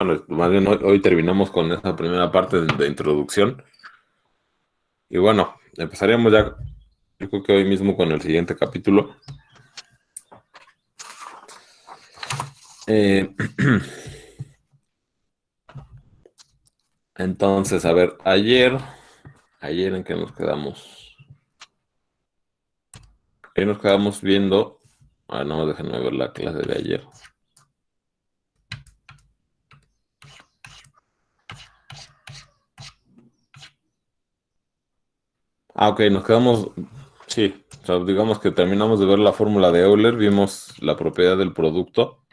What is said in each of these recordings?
bueno, más bien hoy terminamos con esa primera parte de introducción. Y bueno, empezaríamos ya, yo creo que hoy mismo con el siguiente capítulo. Eh, entonces, a ver, ayer en que nos quedamos. Ahí nos quedamos viendo. No, déjenme ver la clase de ayer. Ok, nos quedamos. Sí, o sea, digamos que terminamos de ver la fórmula de Euler, vimos la propiedad del producto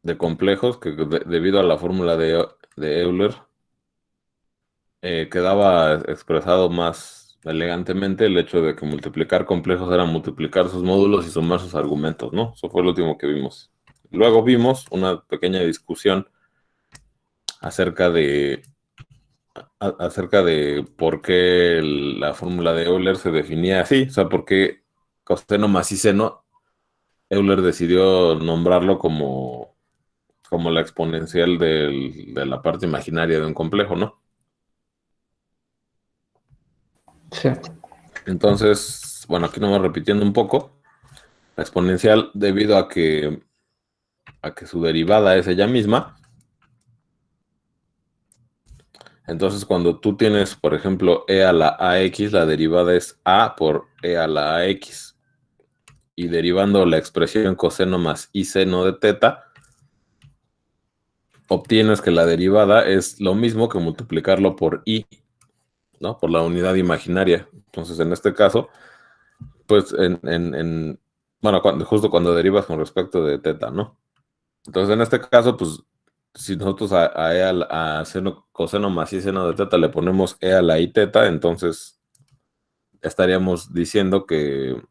de complejos, que debido a la fórmula de Euler quedaba expresado más elegantemente el hecho de que multiplicar complejos era multiplicar sus módulos y sumar sus argumentos, ¿no? Eso fue lo último que vimos. Luego vimos una pequeña discusión acerca de, acerca de por qué la fórmula de Euler se definía así, o sea, por qué coseno más y seno, Euler decidió nombrarlo como la exponencial de la parte imaginaria de un complejo, ¿no? Sí. Entonces, bueno, aquí nos vamos repitiendo un poco. La exponencial debido a que su derivada es ella misma. Entonces, cuando tú tienes, por ejemplo, e a la ax, la derivada es a por e a la ax. Y derivando la expresión coseno más y seno de teta, obtienes que la derivada es lo mismo que multiplicarlo por i, ¿no? Por la unidad imaginaria. Entonces, en este caso, pues, bueno, justo cuando derivas con respecto de teta, ¿no? Entonces, en este caso, pues, si nosotros a coseno más y seno de teta le ponemos e a la i teta, entonces estaríamos diciendo que,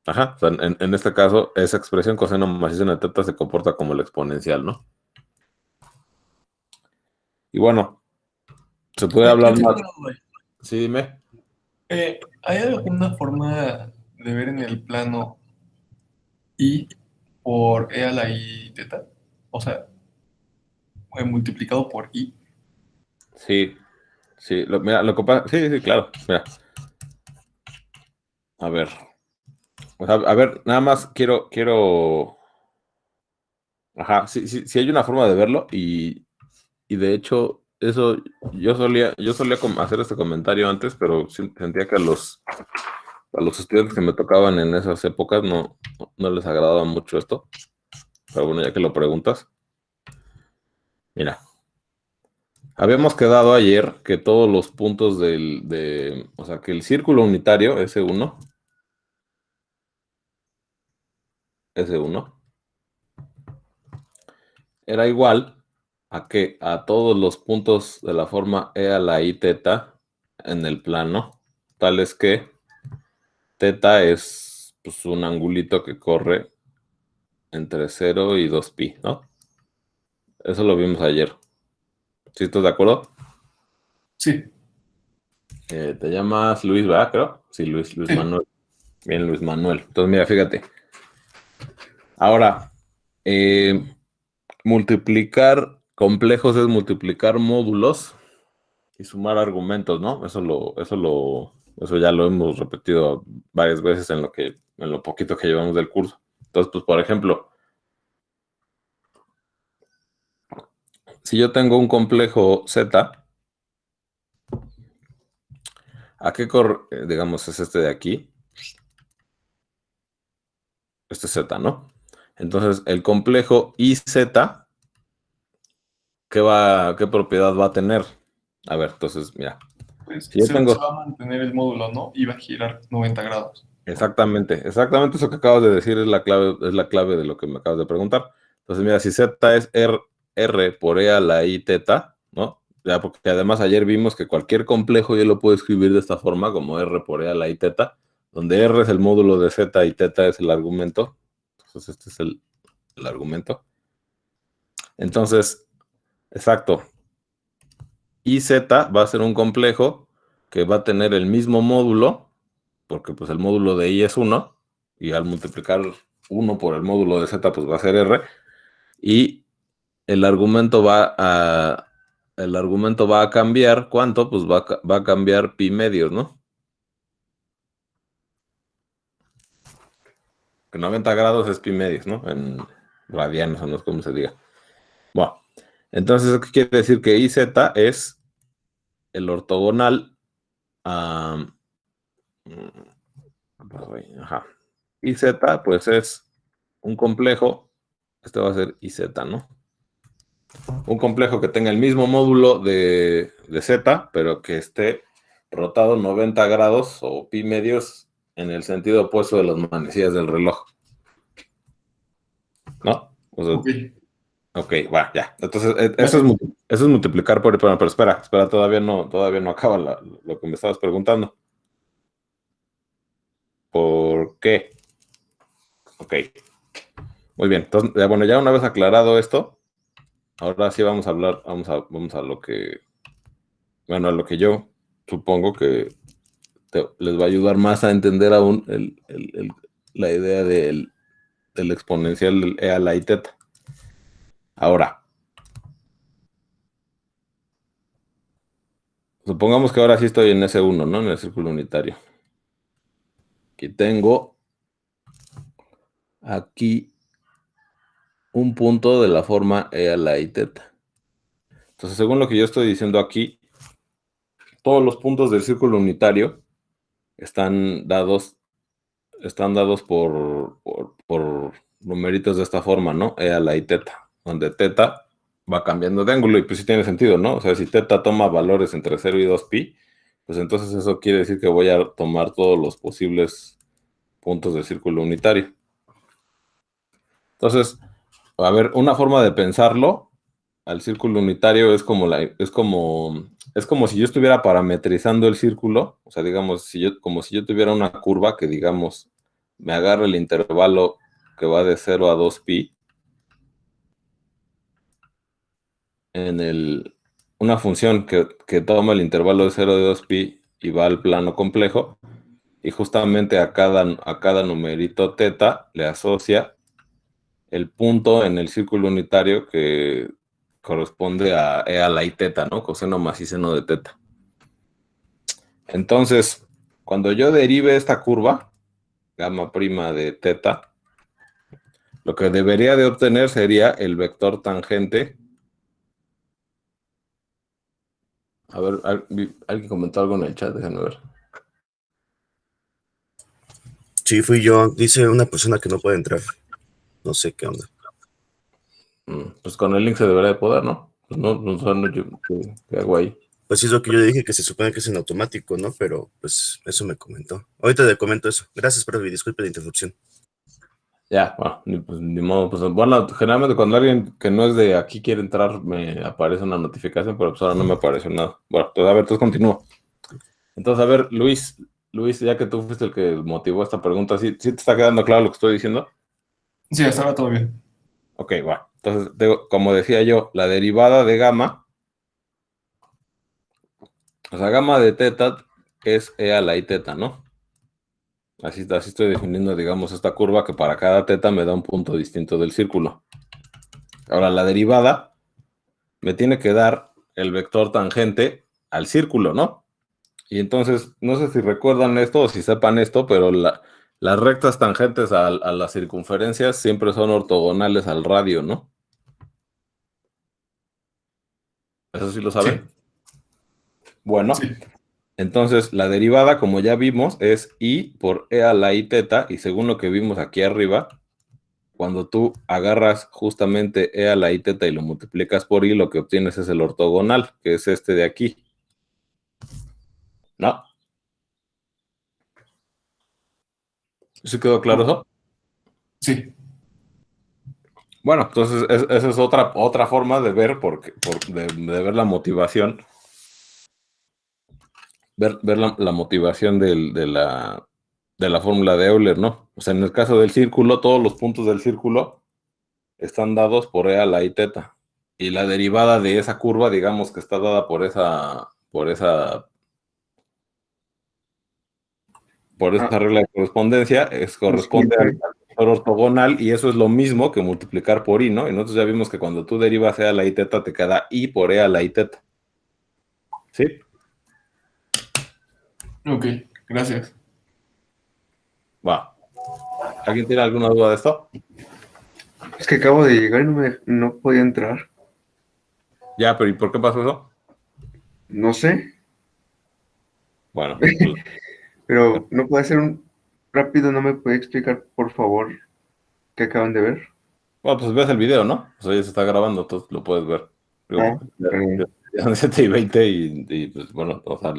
ajá, o sea, en este caso, esa expresión coseno más y seno de teta se comporta como la exponencial, ¿no? Y bueno, se puede Yo hablar tengo más. una duda. Sí, dime. ¿Hay alguna forma de ver en el plano i por e a la i teta? O sea, multiplicado por i. Sí, sí, mira, lo que pasa, sí, sí, claro, mira, a ver, o sea, a ver, nada más quiero, ajá, sí, sí, sí hay una forma de verlo y de hecho, eso, yo solía hacer este comentario antes, pero sentía que a los estudiantes que me tocaban en esas épocas no les agradaba mucho esto, pero bueno, ya que lo preguntas, mira, habíamos quedado ayer que todos los puntos o sea, que el círculo unitario, S1, era igual a todos los puntos de la forma e a la i teta en el plano, tales que teta es pues, un angulito que corre entre 0 y 2pi, ¿no? Eso lo vimos ayer. ¿Sí estás de acuerdo? Sí, Te llamas Luis, ¿verdad? Creo. Sí, Luis sí. Manuel. Bien, Luis Manuel. Entonces, mira, fíjate. Ahora, eh, multiplicar complejos es multiplicar módulos y sumar argumentos, ¿no? Eso ya lo hemos repetido varias veces en lo poquito que llevamos del curso. Entonces, pues, por ejemplo, si yo tengo un complejo Z, ¿a qué digamos, es este de aquí? Este Z, ¿no? Entonces, el complejo IZ, ¿qué propiedad va a tener? A ver, entonces, mira, Pues si yo se tengo va a mantener el módulo, ¿no? Y va a girar 90 grados. exactamente eso que acabas de decir es la clave de lo que me acabas de preguntar. Entonces, mira, si Z es R por E a la I teta, ¿no? Ya, porque además ayer vimos que cualquier complejo yo lo puedo escribir de esta forma, como R por E a la I teta, donde R es el módulo de Z y teta es el argumento. Entonces, este es el argumento. Entonces, exacto. IZ va a ser un complejo que va a tener el mismo módulo, porque pues el módulo de I es 1, y al multiplicar 1 por el módulo de Z, pues va a ser R, y el argumento va a cambiar. ¿Cuánto? Pues va a cambiar pi medios, ¿no? Que 90 grados es pi medios, ¿no? En radianos, o no sé cómo se diga. Bueno, entonces, ¿qué quiere decir? Que IZ es el ortogonal a... Ajá. IZ, pues es un complejo. Este va a ser IZ, ¿no? Un complejo que tenga el mismo módulo de Z, pero que esté rotado 90 grados o pi medios en el sentido opuesto de las manecillas del reloj. ¿No? O sea, Ok. ok, va, ya. Entonces, eso es multiplicar por... Pero espera, todavía no acaba lo que me estabas preguntando. ¿Por qué? Ok. Muy bien. Entonces, bueno, ya una vez aclarado esto, ahora sí vamos a hablar, vamos a lo que, bueno, a lo que yo supongo que les va a ayudar más a entender aún la idea del exponencial del e a la i teta. Ahora, supongamos que ahora sí estoy en S1, ¿no? En el círculo unitario. Aquí tengo aquí un punto de la forma e a la i teta. Entonces, según lo que yo estoy diciendo aquí, todos los puntos del círculo unitario están dados por numeritos de esta forma, ¿no? E a la i teta, donde teta va cambiando de ángulo y pues sí tiene sentido, ¿no? O sea, si teta toma valores entre 0 y 2pi, pues entonces eso quiere decir que voy a tomar todos los posibles puntos del círculo unitario. Entonces, a ver, una forma de pensarlo al círculo unitario es como si yo estuviera parametrizando el círculo, o sea, digamos, como si yo tuviera una curva que, digamos, me agarra el intervalo que va de 0 a 2pi una función que toma el intervalo de 0 a 2pi y va al plano complejo, y justamente a cada numerito teta le asocia el punto en el círculo unitario que corresponde a e a la i teta, ¿no? Coseno más i seno de teta. Entonces, cuando yo derive esta curva, gamma prima de teta, lo que debería de obtener sería el vector tangente. A ver, alguien comentó algo en el chat, déjenme ver. Sí, fui yo. Dice una persona que no puede entrar. No sé qué onda. Pues con el link se debería de poder, ¿no? Pues ¿qué hago ahí? Pues es lo que yo dije, que se supone que es en automático, ¿no? Pero pues eso me comentó. Ahorita le comento eso. Gracias, profe, disculpe la interrupción. Ya, bueno, ni modo. Pues bueno, generalmente cuando alguien que no es de aquí quiere entrar, me aparece una notificación, pero pues ahora no me apareció nada. Bueno, pues a ver, entonces continúo. Entonces, a ver, Luis, ya que tú fuiste el que motivó esta pregunta, ¿sí te está quedando claro lo que estoy diciendo? Sí, hasta ahora todo bien. Ok, bueno. Entonces, como decía yo, la derivada de gamma, o sea, gamma de teta es e a la i teta, ¿no? Así estoy definiendo, digamos, esta curva que para cada teta me da un punto distinto del círculo. Ahora, la derivada me tiene que dar el vector tangente al círculo, ¿no? Y entonces, no sé si recuerdan esto o si sepan esto, pero las rectas tangentes a las circunferencias siempre son ortogonales al radio, ¿no? ¿Eso sí lo saben? Sí, Bueno, sí. entonces la derivada, como ya vimos, es i por e a la i teta, y según lo que vimos aquí arriba, cuando tú agarras justamente e a la i teta y lo multiplicas por i, lo que obtienes es el ortogonal, que es este de aquí. ¿No? ¿Sí quedó claro eso? Sí, Bueno, entonces esa es otra forma de ver, de ver la motivación, ver la motivación de la fórmula de Euler, ¿no? O sea, en el caso del círculo, todos los puntos del círculo están dados por e a la i teta. Y la derivada de esa curva, digamos que está dada por esa regla de correspondencia, corresponde al vector ortogonal, y eso es lo mismo que multiplicar por i, ¿no? Y nosotros ya vimos que cuando tú derivas e a la i teta, te queda i por e a la i teta. ¿Sí? Ok, gracias. Va. ¿Alguien tiene alguna duda de esto? Es que acabo de llegar y no podía entrar. Ya, pero ¿y por qué pasó eso? No sé, Bueno, pues, pero no puede ser un rápido, ¿no me puede explicar, por favor, qué acaban de ver? bueno, pues ves el video, ¿no? O sea, ya se está grabando, entonces lo puedes ver. Digo, ya son 7:20 y, pues bueno, o sea,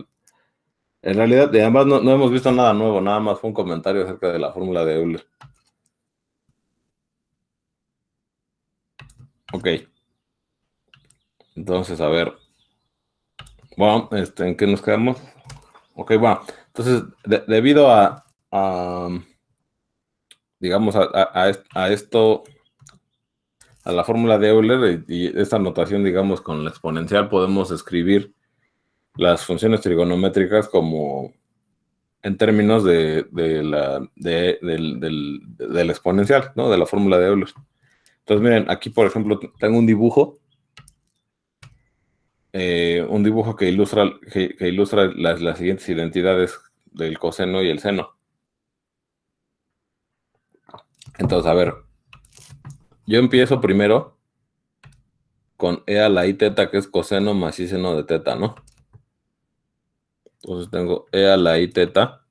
en realidad, y además no hemos visto nada nuevo, nada más fue un comentario acerca de la fórmula de Euler. Ok. Entonces, a ver. Bueno, ¿en qué nos quedamos? Ok, bueno. Entonces, debido digamos, a esto, a la fórmula de Euler y esta notación, digamos, con la exponencial, podemos escribir las funciones trigonométricas como en términos del exponencial, ¿no? De la fórmula de Euler. Entonces, miren, aquí, por ejemplo, tengo un dibujo que ilustra las siguientes identidades del coseno y el seno. Entonces, a ver, yo empiezo primero con e a la i teta, que es coseno más i seno de teta, ¿no? Entonces tengo e a la i teta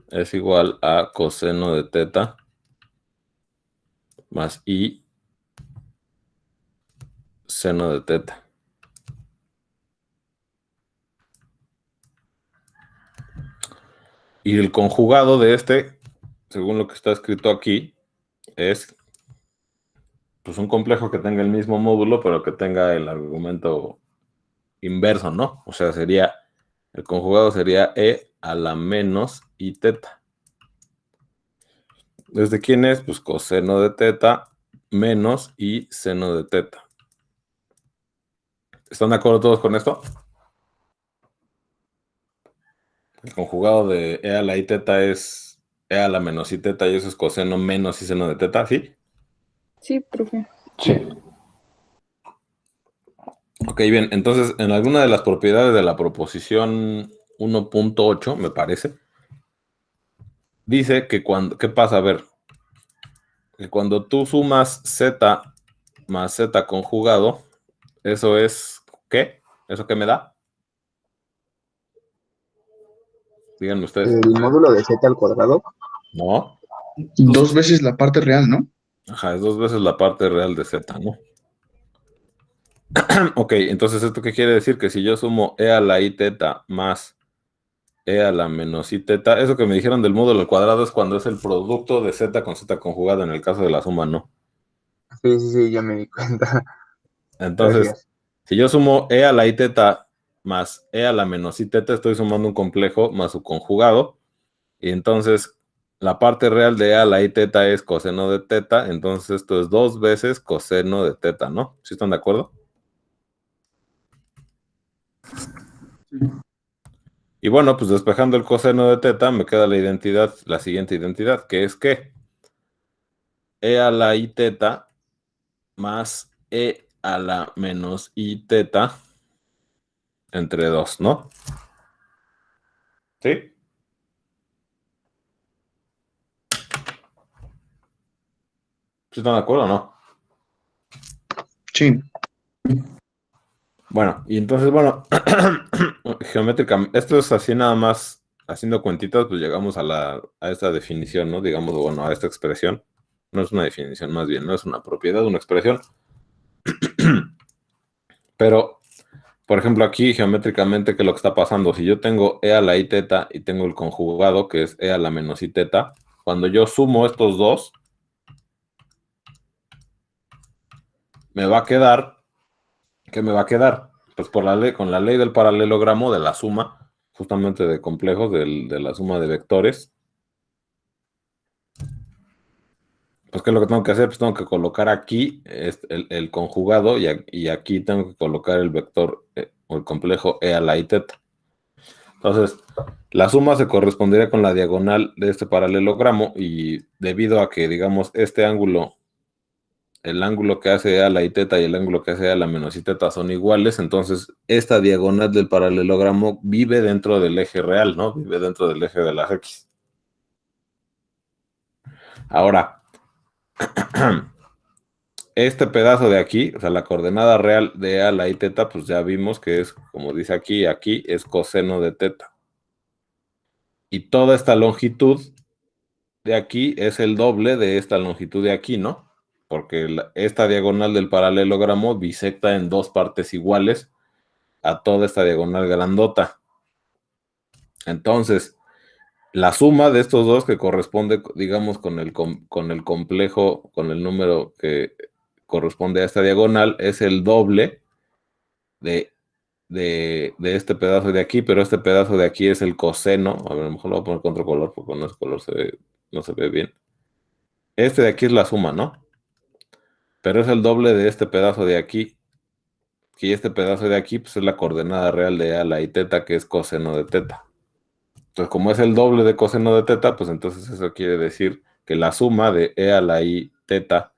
es igual a coseno de teta más i seno de teta. Y el conjugado de este, según lo que está escrito aquí, es pues un complejo que tenga el mismo módulo, pero que tenga el argumento inverso, ¿no? O sea, el conjugado sería e a la menos i teta. ¿Desde quién es? Pues coseno de teta menos i seno de teta. ¿Están de acuerdo todos con esto? El conjugado de e a la i teta es e a la menos i teta y eso es coseno menos i seno de teta, ¿sí? Sí, profe. Sí. Ok, bien, entonces en alguna de las propiedades de la proposición 1.8, me parece, dice que ¿qué pasa? A ver, que cuando tú sumas z más z conjugado, eso es, ¿qué? ¿Eso qué me da? Díganme ustedes. El módulo de z al cuadrado. No, Dos veces la parte real, ¿no? ajá, es 2 veces la parte real de z, ¿no? Ok, entonces, ¿esto qué quiere decir? Que si yo sumo e a la i teta más e a la menos i teta, eso que me dijeron del módulo al cuadrado es cuando es el producto de z con z conjugada en el caso de la suma, ¿no? Sí, ya me di cuenta. Entonces, Gracias. si yo sumo e a la i teta más e a la menos i teta, estoy sumando un complejo más su conjugado, y entonces la parte real de e a la i teta es coseno de teta, entonces esto es 2 veces coseno de teta, ¿no? ¿Sí están de acuerdo? Y bueno, pues despejando el coseno de teta, me queda la siguiente identidad, que es que e a la i teta más e a la menos i teta entre 2, ¿no? ¿Sí? ¿Sí están de acuerdo o no? Sí. Bueno, y entonces, bueno, geométricamente, esto es así nada más, haciendo cuentitas, pues llegamos a esta definición, ¿no? Digamos, bueno, a esta expresión. No es una definición, más bien, no es una propiedad, una expresión. Pero, por ejemplo, aquí geométricamente, ¿qué es lo que está pasando? Si yo tengo e a la i teta y tengo el conjugado, que es e a la menos i teta, cuando yo sumo estos dos, me va a quedar, ¿qué me va a quedar? Pues con la ley del paralelogramo de la suma, justamente de complejos, de la suma de vectores. Pues, ¿qué es lo que tengo que hacer? Pues tengo que colocar aquí el conjugado y aquí tengo que colocar el vector o el complejo e a la i teta. Entonces, la suma se correspondería con la diagonal de este paralelogramo y debido a que, digamos, este ángulo, el ángulo que hace a la i teta y el ángulo que hace a la menos i teta son iguales, entonces esta diagonal del paralelogramo vive dentro del eje real, ¿no? Vive dentro del eje de las x. Ahora, este pedazo de aquí, o sea, la coordenada real de a la i teta, pues ya vimos que es, como dice aquí, aquí es coseno de teta. Y toda esta longitud de aquí es el doble de esta longitud de aquí, ¿no? Porque esta diagonal del paralelogramo bisecta en dos partes iguales a toda esta diagonal grandota. Entonces, la suma de estos dos que corresponde, digamos, con el complejo, con el número que corresponde a esta diagonal, es el doble de este pedazo de aquí, pero este pedazo de aquí es el coseno. A ver, a lo mejor lo voy a poner con otro color, porque con ese color no se ve bien. Este de aquí es la suma, ¿no? Pero es el doble de este pedazo de aquí. Y este pedazo de aquí, pues es la coordenada real de a la i teta, que es coseno de teta. Entonces, como es el doble de coseno de teta, pues entonces eso quiere decir que la suma de e a la i teta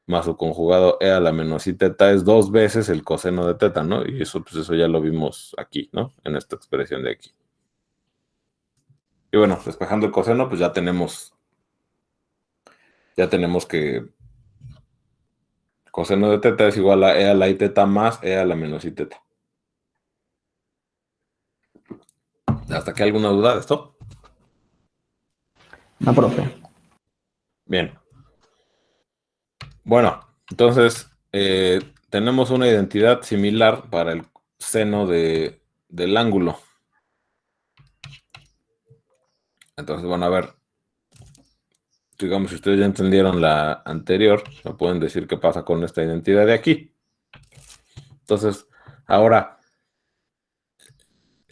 más su conjugado e a la menos i teta es 2 veces el coseno de teta, ¿no? Y eso, pues eso ya lo vimos aquí, ¿no? En esta expresión de aquí. Y bueno, despejando el coseno, pues ya tenemos que coseno de teta es igual a e a la i teta más e a la menos i teta. ¿Hasta aquí alguna duda de esto? No, profe. Bien. Bueno, entonces tenemos una identidad similar para el seno del ángulo. Entonces, bueno, a ver. Digamos, si ustedes ya entendieron la anterior, me pueden decir qué pasa con esta identidad de aquí. Entonces, ahora,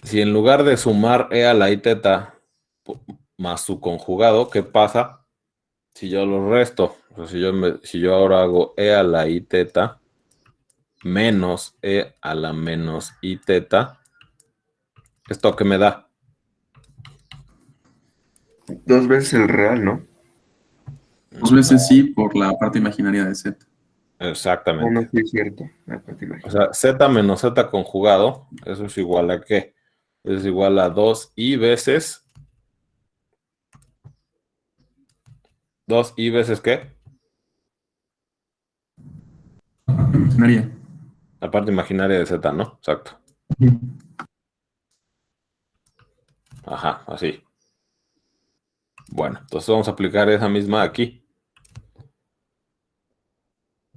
si en lugar de sumar e a la i teta más su conjugado, ¿qué pasa si yo lo resto? O sea, si yo ahora hago e a la i teta menos e a la menos i teta, ¿esto qué me da? 2 veces el real, ¿no? 2 veces sí por la parte imaginaria de Z. Exactamente. No, sí es cierto. La parte O imaginaria. sea, z menos z conjugado, eso es igual a ¿qué? Es igual a 2i veces. ¿2i veces qué? Imaginaria. La parte imaginaria de z, ¿no? Exacto. Ajá, así. Bueno, entonces vamos a aplicar esa misma aquí.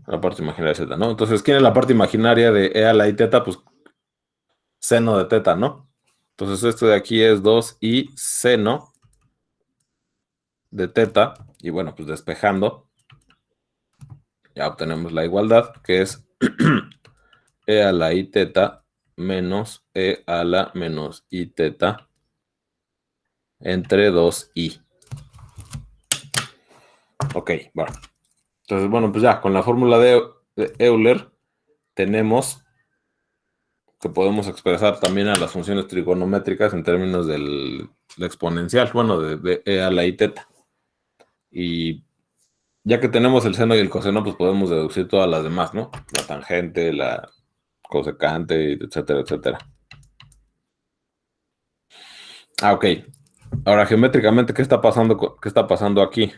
La parte imaginaria de z, ¿no? Entonces, ¿quién es la parte imaginaria de e a la i teta? Pues seno de teta, ¿no? Entonces, esto de aquí es 2i seno de teta. Y bueno, pues despejando, ya obtenemos la igualdad, que es e a la i teta menos e a la menos i teta entre 2i. Ok, bueno. Entonces, bueno, pues ya, con la fórmula de Euler tenemos que podemos expresar también a las funciones trigonométricas en términos del exponencial, bueno, de e a la i teta. Y ya que tenemos el seno y el coseno, pues podemos deducir todas las demás, ¿no? La tangente, la cosecante, etcétera, etcétera. Ah, ok. Ahora, geométricamente, ¿qué está pasando aquí?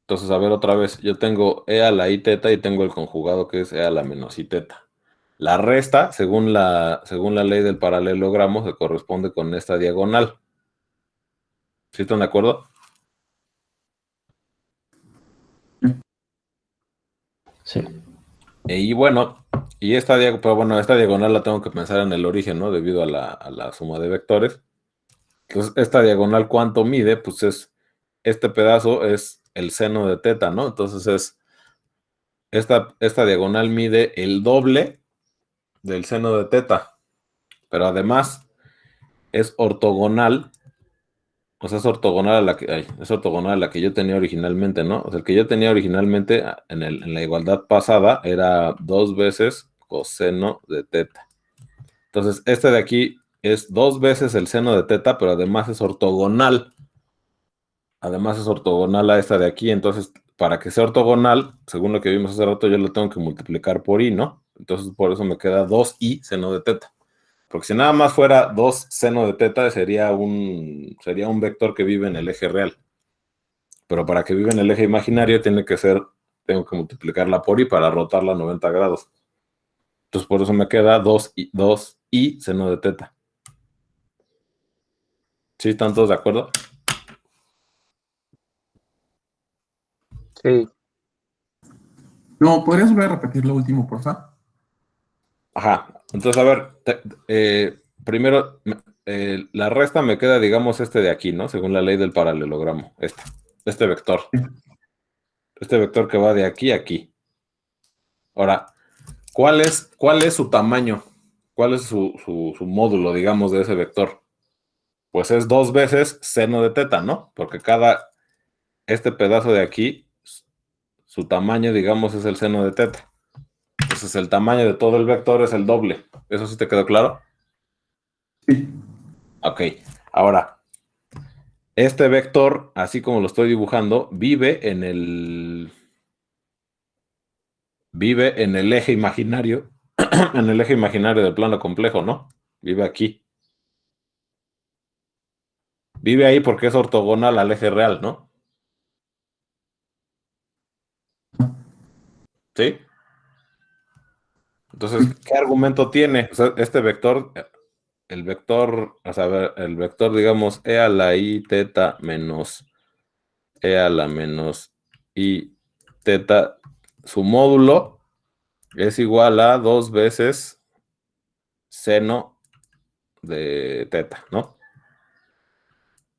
Entonces, a ver otra vez, yo tengo e a la i teta y tengo el conjugado que es e a la menos i teta. La resta, según la ley del paralelogramo, se corresponde con esta diagonal. ¿Sí están de acuerdo? Sí. Y bueno, esta diagonal la tengo que pensar en el origen, ¿no? Debido a la suma de vectores. Entonces, esta diagonal, ¿cuánto mide? Pues este pedazo es el seno de teta, ¿no? Entonces esta diagonal mide el doble del seno de teta, pero además es ortogonal, o sea, es ortogonal a la que yo tenía originalmente, ¿no? O sea, el que yo tenía originalmente en la igualdad pasada era 2 veces coseno de teta. Entonces, este de aquí es 2 veces el seno de teta, pero además es ortogonal. Además es ortogonal a esta de aquí. Entonces, para que sea ortogonal, según lo que vimos hace rato, yo lo tengo que multiplicar por i, ¿no? Entonces, por eso me queda 2i seno de teta. Porque si nada más fuera 2 seno de teta, sería un vector que vive en el eje real. Pero para que viva en el eje imaginario, tengo que multiplicarla por i para rotarla a 90 grados. Entonces, por eso me queda 2i seno de teta. ¿Sí? ¿Están todos de acuerdo? Sí. No, ¿podrías volver a repetir lo último, porfa? Ajá. Entonces, a ver, primero, la resta me queda, digamos, este de aquí, ¿no? Según la ley del paralelogramo. Este vector. Este vector que va de aquí a aquí. Ahora, ¿cuál es su tamaño? ¿Cuál es su módulo, digamos, de ese vector? Pues es 2 veces seno de teta, ¿no? Porque este pedazo de aquí, su tamaño, digamos, es el seno de teta. Entonces el tamaño de todo el vector es el doble. ¿Eso sí te quedó claro? Sí. Ok. Ahora, este vector, así como lo estoy dibujando, vive en el eje imaginario, en el eje imaginario del plano complejo, ¿no? Vive aquí. Vive ahí porque es ortogonal al eje real, ¿no? ¿Sí? Entonces, ¿qué argumento tiene? O sea, este vector, el vector, o sea, a ver, el vector, digamos, e a la i teta menos e a la menos i teta, su módulo es igual a 2 veces seno de teta, ¿no?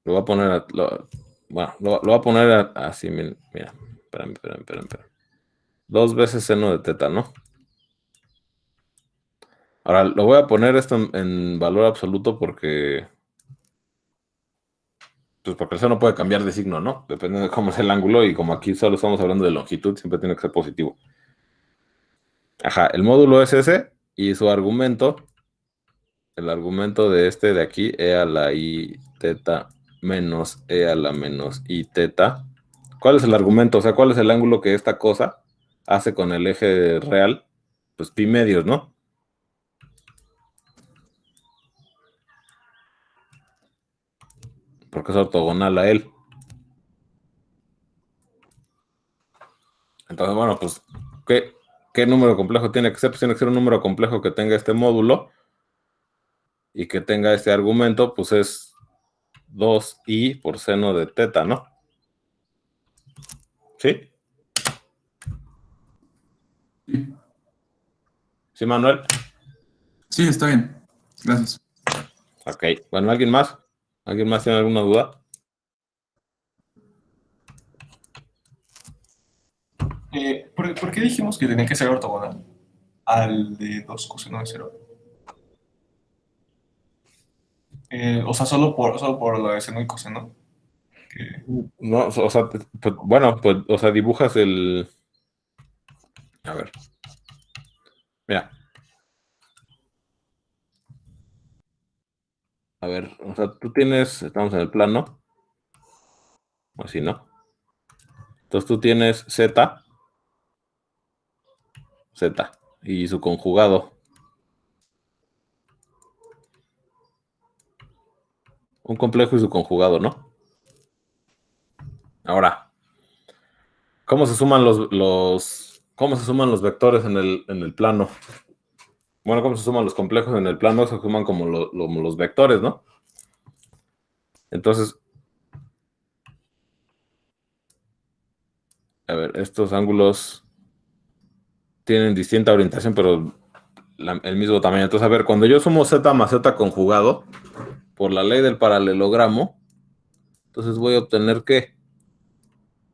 Lo voy a poner, bueno, lo voy a poner así, mira, espérame. 2 veces seno de teta, ¿no? Ahora, lo voy a poner esto en valor absoluto porque el seno puede cambiar de signo, ¿no? Depende de cómo es el ángulo y como aquí solo estamos hablando de longitud, siempre tiene que ser positivo. Ajá, el módulo es ese y su argumento, el argumento de este de aquí, e a la i teta menos e a la menos i teta. ¿Cuál es el argumento? O sea, ¿cuál es el ángulo que esta cosa hace con el eje real? Pues pi medios, ¿no? Porque es ortogonal a él. Entonces, bueno, pues, ¿qué número complejo tiene que ser? Pues tiene que ser un número complejo que tenga este módulo y que tenga este argumento, pues es 2i por seno de teta, ¿no? ¿Sí? Sí. ¿Sí, Manuel? Sí, está bien. Gracias. Ok. Bueno, ¿alguien más? ¿Alguien más tiene alguna duda? ¿Por qué dijimos que tenía que ser ortogonal al de 2 coseno de 0? O sea, solo por lo de seno y coseno. No, o sea, pues, bueno, pues, o sea, dibujas el... A ver. Mira. A ver, o sea, estamos en el plano. Así, ¿no? Entonces tú tienes z y su conjugado. Un complejo y su conjugado, ¿no? Ahora, ¿cómo se suman cómo se suman los vectores en el plano? Bueno, ¿cómo se suman los complejos en el plano? Se suman como los vectores, ¿no? Entonces, a ver, estos ángulos tienen distinta orientación, pero el mismo tamaño. Entonces, a ver, cuando yo sumo z más z conjugado, por la ley del paralelogramo, entonces voy a obtener ¿qué?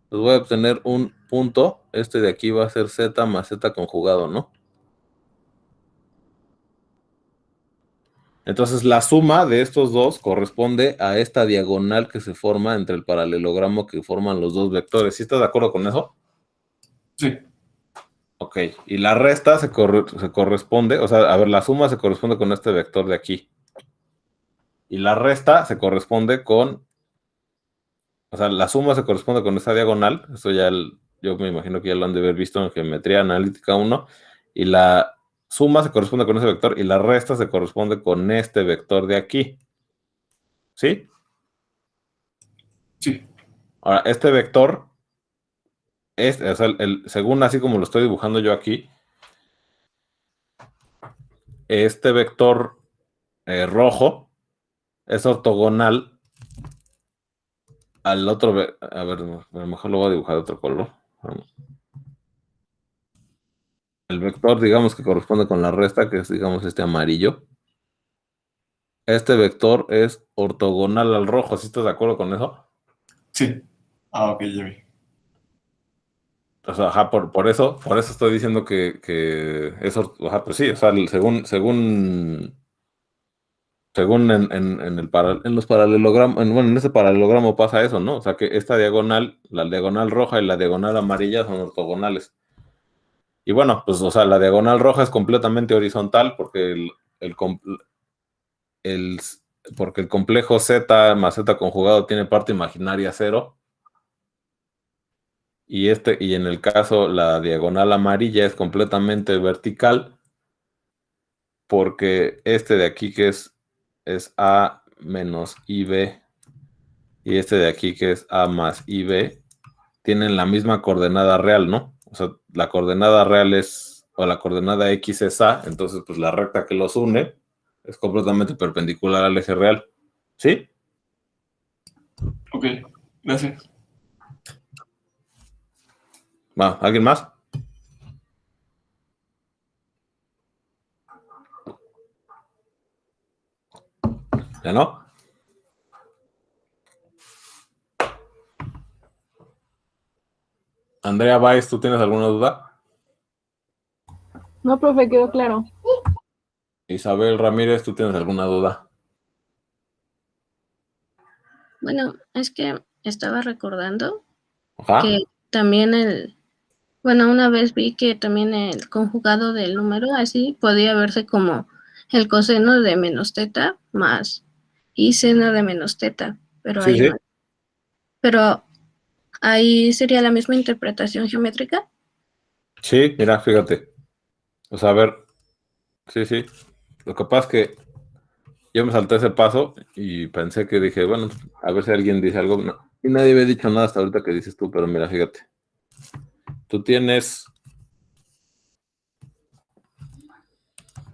Pues voy a obtener un punto, este de aquí va a ser z más z conjugado, ¿no? Entonces la suma de estos dos corresponde a esta diagonal que se forma entre el paralelogramo que forman los dos vectores. ¿Sí estás de acuerdo con eso? Sí. Ok, y la resta se corresponde, o sea, a ver, la suma se corresponde con este vector de aquí. Y la resta se corresponde con, o sea, la suma se corresponde con esta diagonal. Eso ya, yo me imagino que ya lo han de haber visto en geometría analítica 1. Y la suma se corresponde con ese vector y la resta se corresponde con este vector de aquí. ¿Sí? Sí. Ahora, este vector, o sea, según así como lo estoy dibujando yo aquí, este vector rojo es ortogonal al otro. A ver, a lo mejor lo voy a dibujar de otro color. El vector, digamos que corresponde con la resta, que es, digamos, este amarillo. Este vector es ortogonal al rojo. ¿Sí estás de acuerdo con eso? Sí. Ah, ok, ya vi. O sea, ajá, por eso estoy diciendo que eso, ajá, pues sí, o sea, según en los paralelogramas, bueno, en ese paralelogramo pasa eso, ¿no? O sea, que esta diagonal, la diagonal roja y la diagonal amarilla son ortogonales. Y bueno, pues, o sea, la diagonal roja es completamente horizontal porque el, porque el complejo Z más Z conjugado tiene parte imaginaria 0. Y en el caso, la diagonal amarilla es completamente vertical porque este de aquí que es A menos IB y este de aquí que es A más IB tienen la misma coordenada real, ¿no? O sea, la coordenada real o la coordenada X es A, entonces pues la recta que los une es completamente perpendicular al eje real. ¿Sí? Ok, gracias. Va, ¿alguien más? ¿Ya no? Andrea Baez, ¿tú tienes alguna duda? No, profe, quedó claro. Isabel Ramírez, ¿tú tienes alguna duda? Bueno, es que estaba recordando Ajá. que también bueno, una vez vi que también el conjugado del número así podía verse como el coseno de menos teta más y seno de menos teta, pero Sí, ahí sí. no. Pero ahí sería la misma interpretación geométrica. Sí, mira, fíjate. O sea, a ver, sí, sí. Lo que pasa es que yo me salté ese paso y pensé que dije, bueno, a ver si alguien dice algo. No. Y nadie había dicho nada hasta ahorita que dices tú, pero mira, fíjate. Tú tienes,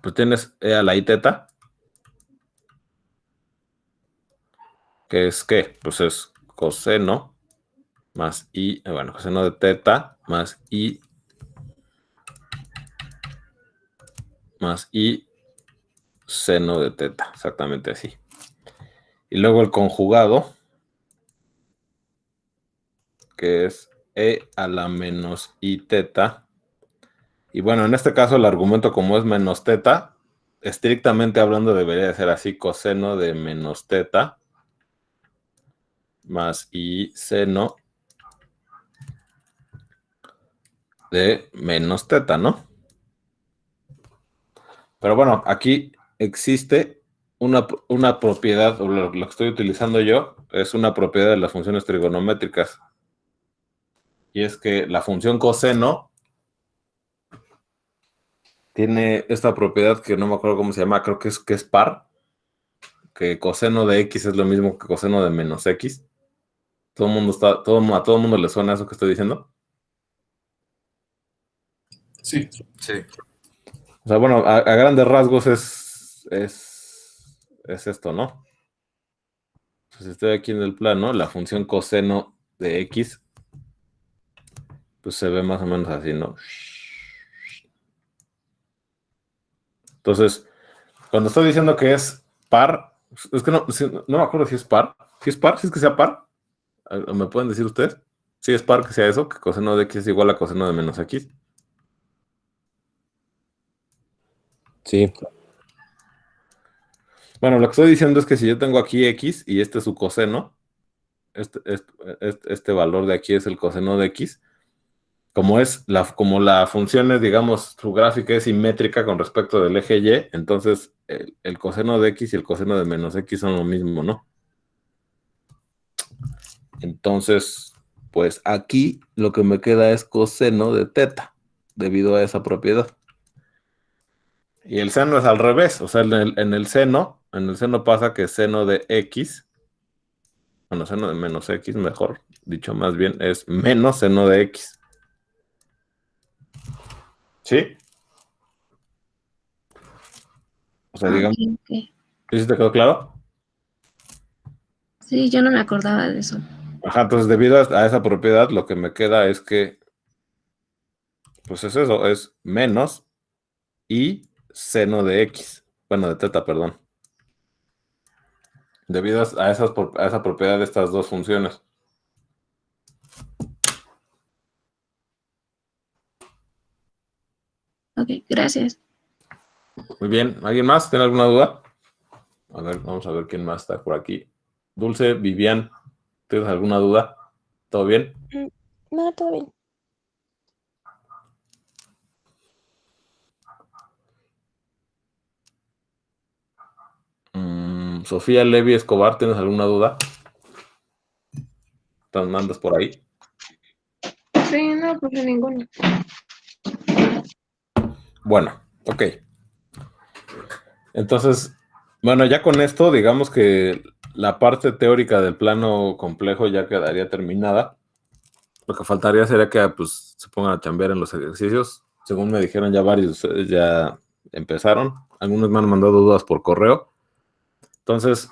pues tienes E a la I teta, que es ¿qué? Pues es coseno más I, bueno, coseno de teta más I seno de teta, exactamente así. Y luego el conjugado, que es E a la menos I teta. Y bueno, en este caso el argumento como es menos teta, estrictamente hablando debería de ser así, coseno de menos teta más I seno de menos teta, ¿no? Pero bueno, aquí existe una propiedad, o lo que estoy utilizando yo, es una propiedad de las funciones trigonométricas. Y es que la función coseno tiene esta propiedad que no me acuerdo cómo se llama, creo que es par, que coseno de X es lo mismo que coseno de menos X. A todo el mundo le suena eso que estoy diciendo. Sí. Sí. O sea, bueno, a grandes rasgos es esto, ¿no? Si estoy aquí en el plano, la función coseno de X, pues se ve más o menos así, ¿no? Entonces, cuando estoy diciendo que es par, es que no me acuerdo si es par. ¿Si es par? ¿Si es que sea par? ¿Me pueden decir ustedes? Si es par que sea eso, que coseno de X es igual a coseno de menos X. Sí, Bueno, lo que estoy diciendo es que si yo tengo aquí X y este es su coseno, este valor de aquí es el coseno de X, como la función es, digamos, su gráfica es simétrica con respecto del eje Y, entonces el coseno de X y el coseno de menos X son lo mismo, ¿no? Entonces, pues aquí lo que me queda es coseno de teta, debido a esa propiedad. Y el seno es al revés, o sea, en el seno pasa que seno de X, bueno, seno de menos X, mejor dicho más bien, es menos seno de X. ¿Sí? O sea, digamos, Ok, ok. ¿sí te quedó claro? Sí, yo no me acordaba de eso. Ajá, entonces debido a esa propiedad, lo que me queda es que, pues es eso, es menos y seno de X, bueno, de teta, perdón. Debido a esa propiedad de estas dos funciones. Ok, gracias. Muy bien, ¿alguien más? ¿Tiene alguna duda? A ver, vamos a ver quién más está por aquí. Dulce, Vivian, ¿tienes alguna duda? ¿Todo bien? No, todo bien. Sofía Levi Escobar, ¿tienes alguna duda? ¿Te mandas por ahí? Sí, no, pues ninguno. Bueno, ok. Entonces, bueno, ya con esto, digamos que la parte teórica del plano complejo ya quedaría terminada. Lo que faltaría sería que pues, se pongan a chambear en los ejercicios. Según me dijeron, ya varios ya empezaron. Algunos me han mandado dudas por correo. Entonces,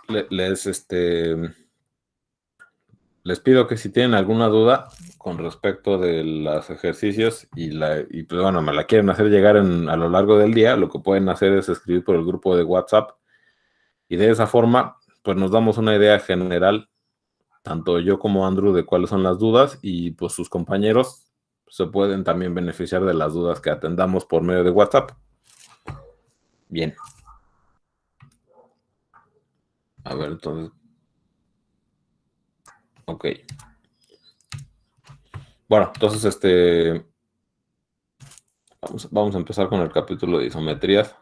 les pido que si tienen alguna duda con respecto de los ejercicios y pues bueno, me la quieren hacer llegar a lo largo del día, lo que pueden hacer es escribir por el grupo de WhatsApp y de esa forma, pues nos damos una idea general, tanto yo como Andrew, de cuáles son las dudas y pues sus compañeros se pueden también beneficiar de las dudas que atendamos por medio de WhatsApp. Bien. A ver, entonces. Ok. Bueno, entonces vamos a empezar con el capítulo de isometrías.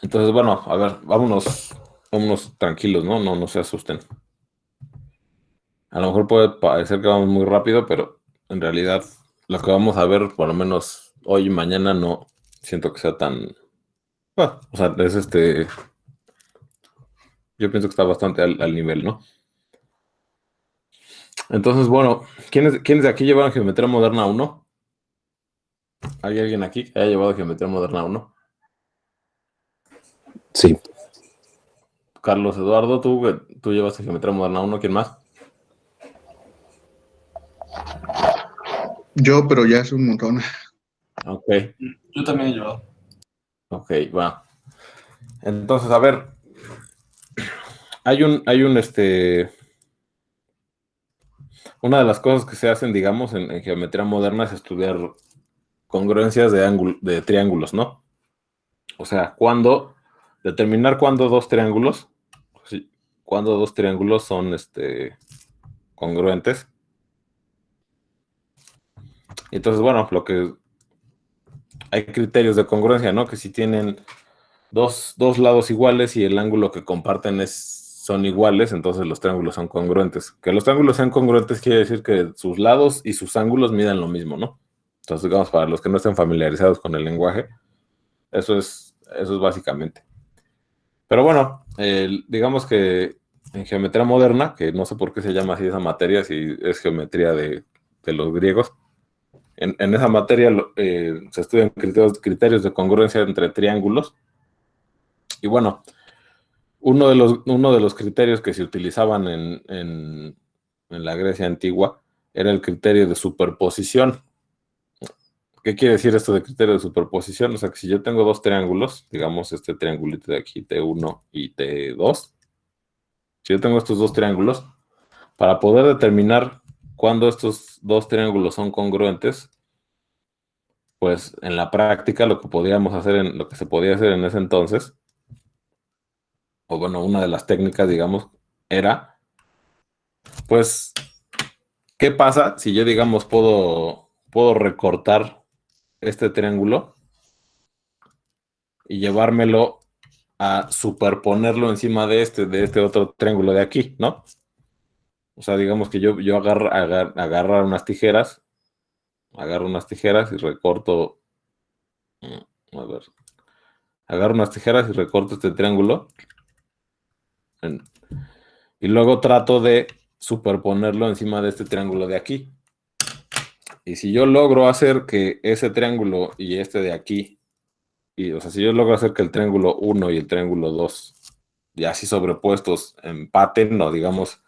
Entonces, bueno, a ver, vámonos tranquilos, ¿no? No se asusten. A lo mejor puede parecer que vamos muy rápido, pero en realidad lo que vamos a ver, por lo menos hoy y mañana, no siento que sea tan... Bueno, o sea, es yo pienso que está bastante al nivel, ¿no? Entonces, bueno, ¿quiénes de aquí llevaron Geometría Moderna 1? ¿Hay alguien aquí que haya llevado Geometría Moderna 1? Sí. Carlos Eduardo, tú llevaste Geometría Moderna 1, ¿quién más? Yo, pero ya es un montón. Ok. Yo también he llevado. Ok, va. Entonces, a ver, hay un una de las cosas que se hacen, digamos, en geometría moderna es estudiar congruencias de triángulos, ¿no? O sea, determinar cuándo dos triángulos, sí, cuándo dos triángulos son congruentes. Entonces, bueno, hay criterios de congruencia, ¿no? Que si tienen dos lados iguales y el ángulo que comparten son iguales, entonces los triángulos son congruentes. Que los triángulos sean congruentes quiere decir que sus lados y sus ángulos midan lo mismo, ¿no? Entonces, digamos, para los que no estén familiarizados con el lenguaje, eso es básicamente. Pero bueno, digamos que en geometría moderna, que no sé por qué se llama así esa materia, si es geometría de los griegos, en esa materia se estudian criterios de congruencia entre triángulos. Y bueno, uno de los criterios que se utilizaban en la Grecia antigua era el criterio de superposición. ¿Qué quiere decir esto de criterio de superposición? O sea, que si yo tengo dos triángulos, digamos este triangulito de aquí, T1 y T2, Si yo tengo estos dos triángulos, para poder determinar cuándo estos dos triángulos son congruentes, pues en la práctica lo que podíamos hacer, lo que se podía hacer en ese entonces, o bueno, una de las técnicas, digamos, era, pues, ¿qué pasa si yo, digamos, puedo recortar este triángulo y llevármelo a superponerlo encima de este otro triángulo de aquí, ¿no? O sea, digamos que yo agarro unas tijeras y recorto, a ver, agarro unas tijeras y recorto este triángulo y luego trato de superponerlo encima de este triángulo de aquí. Y si yo logro hacer que ese triángulo y este de aquí, o sea, si yo logro hacer que el triángulo 1 y el triángulo 2, ya así sobrepuestos, empaten, no, digamos,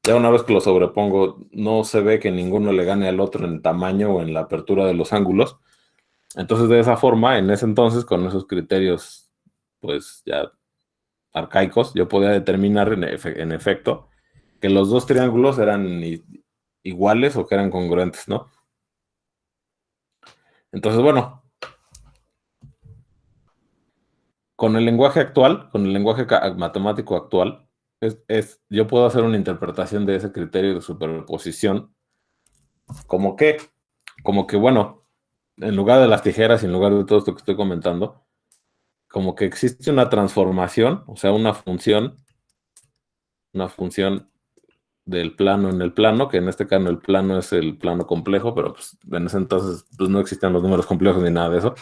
ya una vez que lo sobrepongo, no se ve que ninguno le gane al otro en tamaño o en la apertura de los ángulos. Entonces, de esa forma, en ese entonces, con esos criterios, pues ya arcaicos, yo podía determinar en efecto que los dos triángulos eran iguales o que eran congruentes, ¿no? Entonces, bueno, con el lenguaje actual, con el lenguaje matemático actual, yo puedo hacer una interpretación de ese criterio de superposición como que, bueno, en lugar de las tijeras y en lugar de todo esto que estoy comentando, como que existe una transformación, o sea, una función del plano en el plano, que en este caso el plano es el plano complejo, pero pues en ese entonces pues no existían los números complejos ni nada de eso.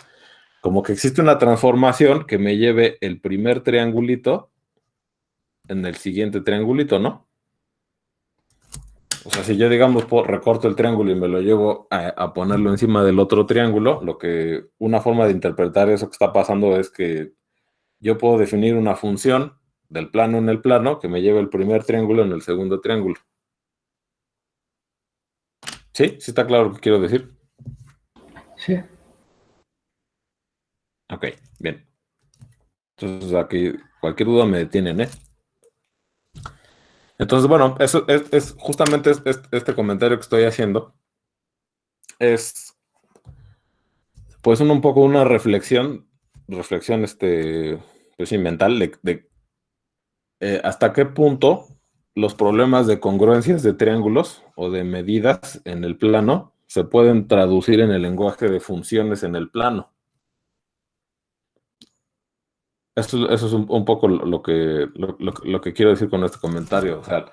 Como que existe una transformación que me lleve el primer triangulito en el siguiente triangulito, ¿no? O sea, si yo, digamos, recorto el triángulo y me lo llevo a ponerlo encima del otro triángulo, una forma de interpretar eso que está pasando es que yo puedo definir una función del plano en el plano que me lleve el primer triángulo en el segundo triángulo. ¿Sí? ¿Sí está claro lo que quiero decir? Sí. Ok, bien. Entonces aquí cualquier duda me detienen, ¿eh? Entonces, bueno, eso es justamente este comentario que estoy haciendo. Es pues un poco una reflexión pues sí, mental de hasta qué punto los problemas de congruencias de triángulos o de medidas en el plano se pueden traducir en el lenguaje de funciones en el plano. Eso es un poco lo que quiero decir con este comentario. O sea,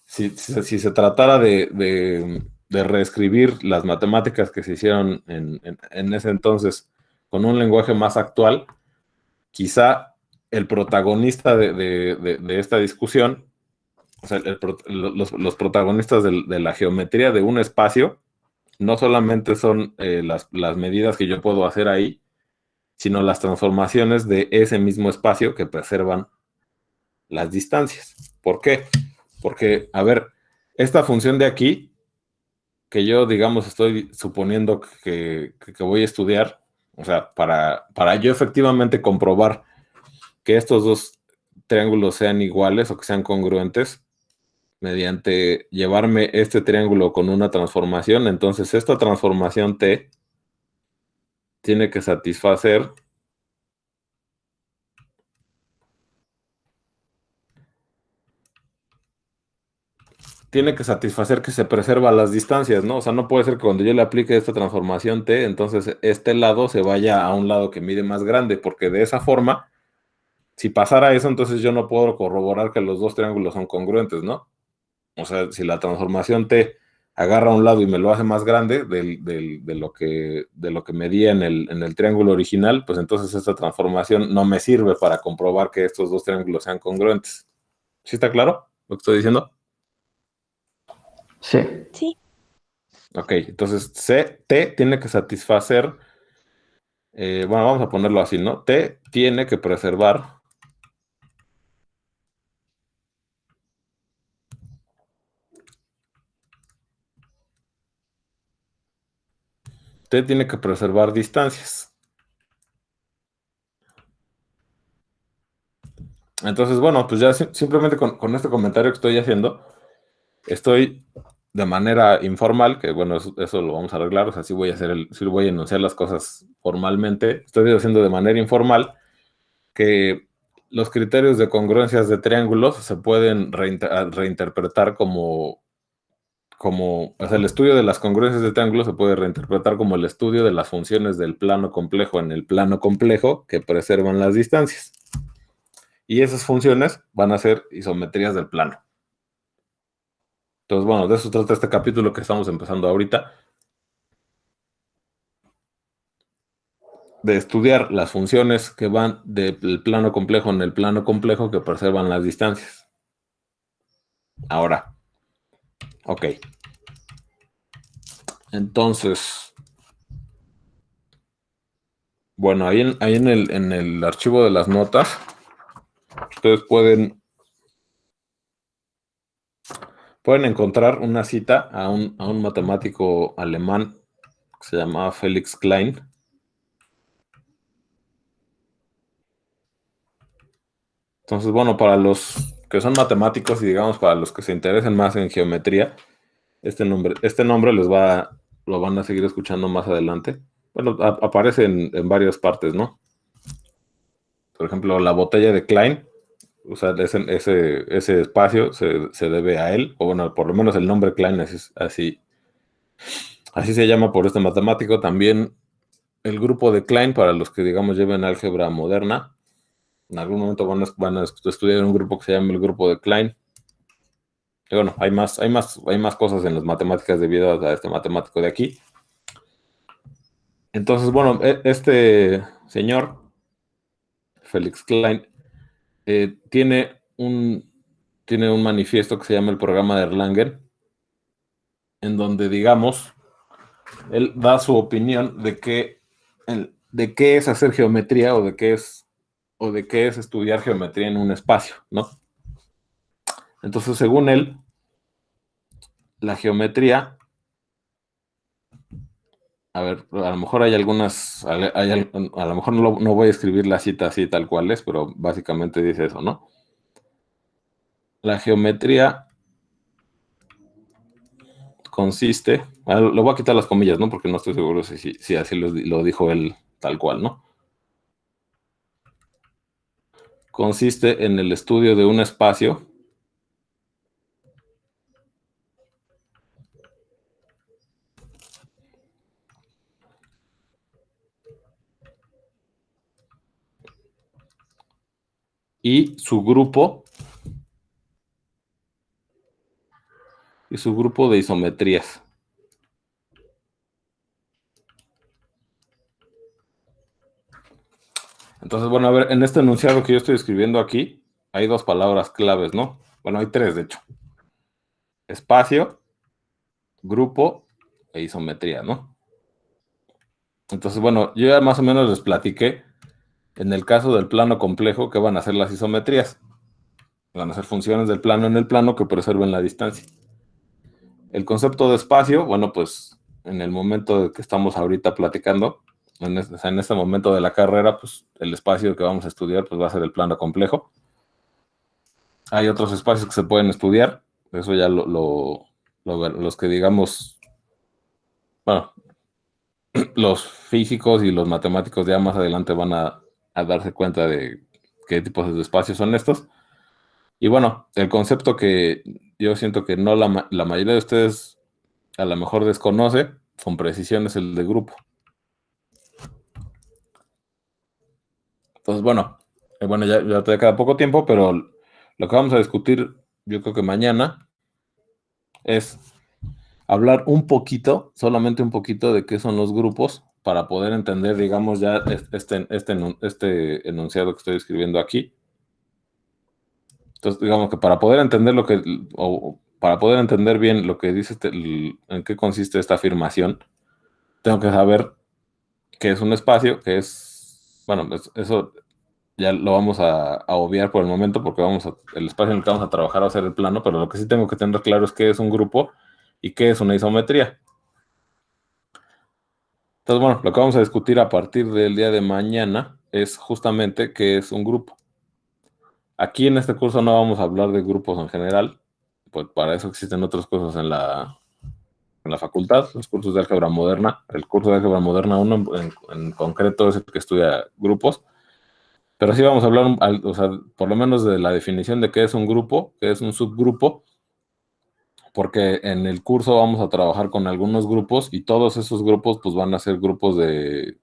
si se tratara de reescribir las matemáticas que se hicieron en ese entonces con un lenguaje más actual, quizá el protagonista de esta discusión, o sea, los protagonistas de la geometría de un espacio, no solamente son las medidas que yo puedo hacer ahí, sino las transformaciones de ese mismo espacio que preservan las distancias. ¿Por qué? Porque, a ver, esta función de aquí, que yo, digamos, estoy suponiendo que voy a estudiar, o sea, para yo efectivamente comprobar que estos dos triángulos sean iguales o que sean congruentes, mediante llevarme este triángulo con una transformación, entonces esta transformación T tiene que satisfacer que se preserva las distancias, ¿no? O sea, no puede ser que cuando yo le aplique esta transformación T, entonces este lado se vaya a un lado que mide más grande, porque de esa forma, si pasara eso, entonces yo no puedo corroborar que los dos triángulos son congruentes, ¿no? O sea, si la transformación T agarra a un lado y me lo hace más grande de lo que medía en el triángulo original, pues entonces esta transformación no me sirve para comprobar que estos dos triángulos sean congruentes. ¿Sí está claro lo que estoy diciendo? Sí. Sí. Ok, entonces T tiene que satisfacer, bueno, vamos a ponerlo así, ¿no? T tiene que preservar distancias. Entonces, bueno, pues ya simplemente con este comentario que estoy haciendo, estoy de manera informal, que bueno, eso lo vamos a arreglar, o sea, sí voy a enunciar las cosas formalmente, estoy haciendo de manera informal que los criterios de congruencias de triángulos se pueden reinterpretar como, o sea, el estudio de las congruencias de triángulos se puede reinterpretar como el estudio de las funciones del plano complejo en el plano complejo que preservan las distancias. Y esas funciones van a ser isometrías del plano. Entonces, bueno, de eso trata este capítulo que estamos empezando ahorita. De estudiar las funciones que van del plano complejo en el plano complejo que preservan las distancias. Ahora, ok. Entonces, bueno, ahí en el archivo de las notas, ustedes pueden encontrar una cita a un matemático alemán que se llamaba Felix Klein. Entonces, bueno, para los que son matemáticos y digamos para los que se interesen más en geometría, este nombre lo van a seguir escuchando más adelante. Bueno, aparece en varias partes, ¿no? Por ejemplo, la botella de Klein, o sea, ese espacio se debe a él, o bueno, por lo menos el nombre Klein es así se llama por este matemático. También el grupo de Klein, para los que, digamos, lleven álgebra moderna, en algún momento van a estudiar un grupo que se llama el grupo de Klein. Y bueno, hay más cosas en las matemáticas debido a este matemático de aquí. Entonces, bueno, este señor, Felix Klein, tiene un manifiesto que se llama el programa de Erlangen, en donde, digamos, él da su opinión de qué es hacer geometría o de qué es estudiar geometría en un espacio, ¿no? Entonces, según él, la geometría, a ver, a lo mejor hay algunas, a lo mejor no voy a escribir la cita así tal cual es, pero básicamente dice eso, ¿no? La geometría consiste, lo voy a quitar las comillas, ¿no? Porque no estoy seguro si así lo dijo él tal cual, ¿no? Consiste en el estudio de un espacio y su grupo de isometrías. Entonces, bueno, a ver, en este enunciado que yo estoy escribiendo aquí, hay dos palabras claves, ¿no? Bueno, hay tres, de hecho. Espacio, grupo e isometría, ¿no? Entonces, bueno, yo ya más o menos les platiqué, en el caso del plano complejo, que van a ser las isometrías. Van a ser funciones del plano en el plano que preserven la distancia. El concepto de espacio, bueno, pues en el momento de que estamos ahorita platicando, en este momento de la carrera, pues el espacio que vamos a estudiar pues va a ser el plano complejo. Hay otros espacios que se pueden estudiar, eso ya los que digamos, bueno, los físicos y los matemáticos ya más adelante van a darse cuenta de qué tipos de espacios son estos. Y bueno, el concepto que yo siento que no la mayoría de ustedes a lo mejor desconoce con precisión es el de grupo. Entonces, bueno, ya te queda poco tiempo, pero lo que vamos a discutir, yo creo que mañana, es hablar un poquito, solamente un poquito de qué son los grupos para poder entender, digamos, ya este enunciado que estoy escribiendo aquí. Entonces, digamos que para poder entender para poder entender bien lo que dice en qué consiste esta afirmación, tengo que saber qué es un espacio, qué es, bueno, eso ya lo vamos a obviar por el momento porque el espacio en el que vamos a trabajar va a ser el plano, pero lo que sí tengo que tener claro es qué es un grupo y qué es una isometría. Entonces, bueno, lo que vamos a discutir a partir del día de mañana es justamente qué es un grupo. Aquí en este curso no vamos a hablar de grupos en general, pues para eso existen otros cursos en la facultad, los cursos de álgebra moderna. El curso de álgebra moderna 1 en concreto es el que estudia grupos, pero sí vamos a hablar, o sea, por lo menos de la definición de qué es un grupo, qué es un subgrupo, porque en el curso vamos a trabajar con algunos grupos y todos esos grupos pues van a ser grupos de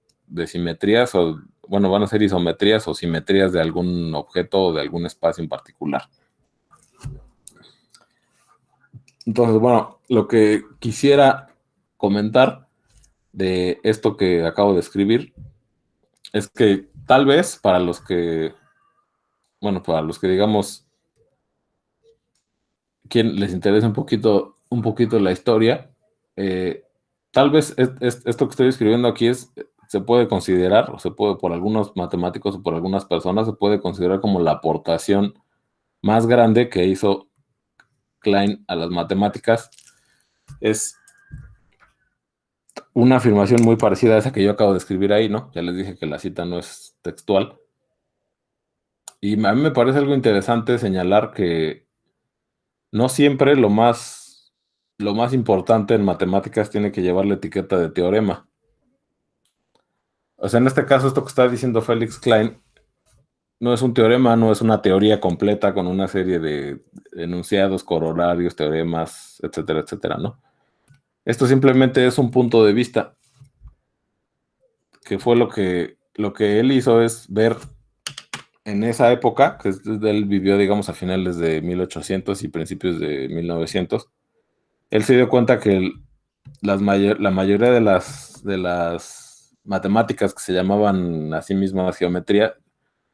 simetrías o, bueno, van a ser isometrías o simetrías de algún objeto o de algún espacio en particular. Entonces, bueno, lo que quisiera comentar de esto que acabo de escribir es que tal vez para los que, bueno, para los que digamos, quien les interesa un poquito la historia, tal vez esto que estoy escribiendo aquí se puede considerar, o se puede, por algunos matemáticos o por algunas personas, se puede considerar como la aportación más grande que hizo Klein a las matemáticas. Es una afirmación muy parecida a esa que yo acabo de escribir ahí, ¿no? Ya les dije que la cita no es textual. Y a mí me parece algo interesante señalar que no siempre lo más importante en matemáticas tiene que llevar la etiqueta de teorema. O sea, en este caso, esto que está diciendo Félix Klein no es un teorema, no es una teoría completa con una serie de enunciados, corollarios, teoremas, etcétera, etcétera, ¿no? Esto simplemente es un punto de vista, que fue lo que él hizo es ver en esa época, que él vivió, digamos, a finales de 1800 y principios de 1900, él se dio cuenta que la mayoría de las matemáticas que se llamaban a sí mismas geometría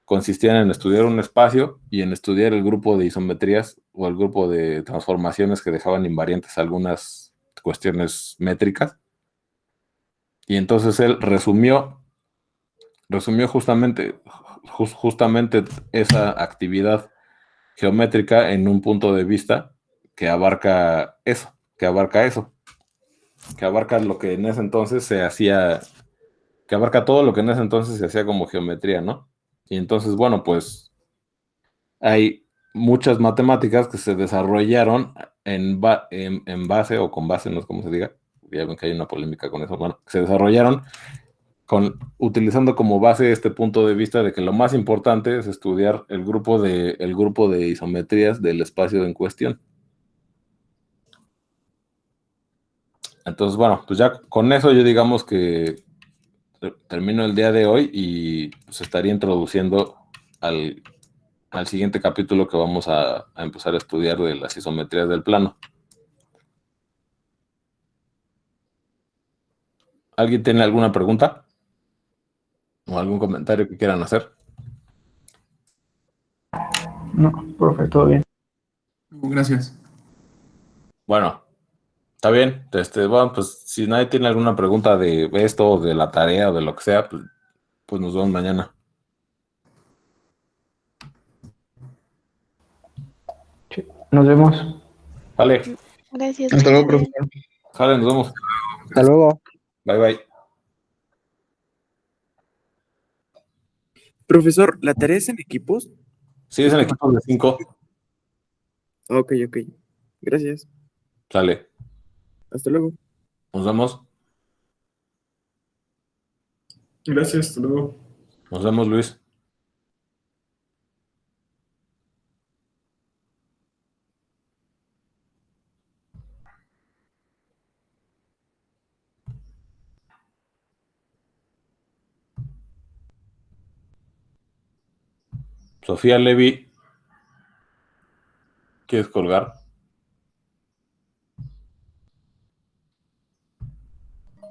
consistían en estudiar un espacio y en estudiar el grupo de isometrías o el grupo de transformaciones que dejaban invariantes algunas cuestiones métricas. Y entonces él resumió justamente esa actividad geométrica en un punto de vista que abarca eso, que abarca lo que en ese entonces se hacía, que abarca todo lo que en ese entonces se hacía como geometría, ¿no? Y entonces, bueno, pues hay muchas matemáticas que se desarrollaron en base o con base, no sé cómo se diga, ya ven que hay una polémica con eso, bueno, se desarrollaron utilizando como base este punto de vista de que lo más importante es estudiar el grupo de isometrías del espacio en cuestión. Entonces, bueno, pues ya con eso yo digamos que termino el día de hoy y pues estaría introduciendo al siguiente capítulo que vamos a empezar a estudiar de las isometrías del plano. ¿Alguien tiene alguna pregunta? ¿O algún comentario que quieran hacer? No, profe, todo bien. Gracias. Bueno, está bien. Bueno, pues si nadie tiene alguna pregunta de esto, o de la tarea, o de lo que sea, pues nos vemos mañana. Sí, nos vemos. Vale. Gracias. Hasta luego, profe. profesor. Vale, nos vemos. Hasta luego. Bye, bye. Profesor, ¿la tarea es en equipos? Sí, es en equipo de 5. Ok, ok. Gracias. Sale. Hasta luego. Nos vemos. Gracias, hasta luego. Nos vemos, Luis. Sofía Levi, ¿quieres colgar?